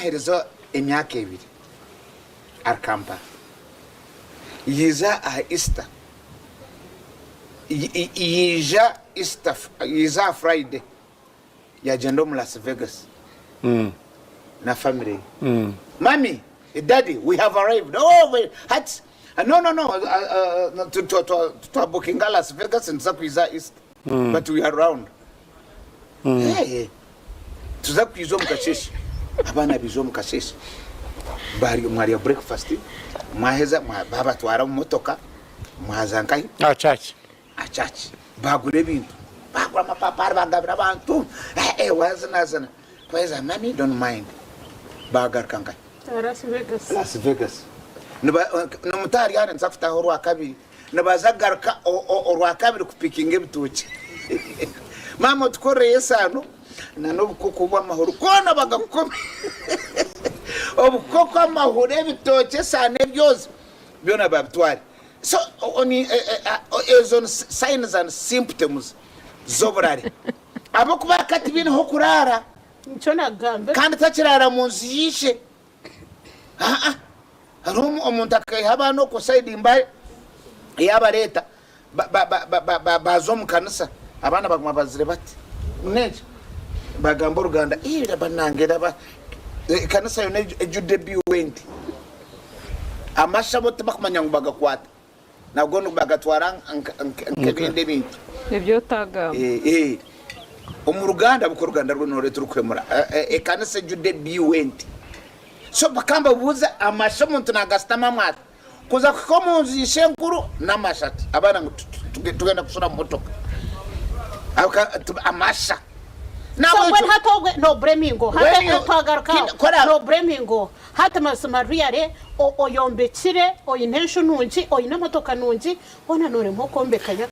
Herezo emyaka ebiri arkampa yiza a Easter yija Easter yiza Friday yagenda mu Las Vegas na family mommy daddy we have arrived hats no to booking Las Vegas and zakwiza Easter but we are around hey tuzakwizo mukasheshi abana bizo mukasheshi bari mwari breakfast mwaheza baba twara mu motoka mwazankai achachi bagure bintu bagura mapapari bagabira abantu wazana kweza mami don't mind bagar kankai Las Vegas no mutari yana nsafuta horwa kabiri nabazagarka orwa kabiri kupikinga ebituchi mama tukoreye sano nanobukoko bw'amahoro kona bagakome obukoko amahoro ebitoke sane byose byona babitwari so oni ezon signs and symptoms z'oburare abo kuba kati bintu ho kurara nicyo nagambe kandi takirara mu nzu yishe harumu omuntu akayihaba no ku side imbaye yaba leta bazo mu kanisa abana baguma bazire bati neje bagamba Uganda banangera ba kanisa yo ejude bw'oburare amashabo tabakumanya ngo bagakwata nabwo no bagatwara nkebinde bintu ibyo tagama mu Uganda buko Uganda rwo nore turukwemura kanisa ejude bw'oburare so bakamba buza amasho muntu nagastama mwata kuza kukomunzi ishenkuru namashati abana ngo tugenda kusura motoka amasha so when hatogwe no bremingo hata twagaruka no bremingo hata masamariare oyombekire o intention nungi o inamotoka nungi ona nore mpokombekanya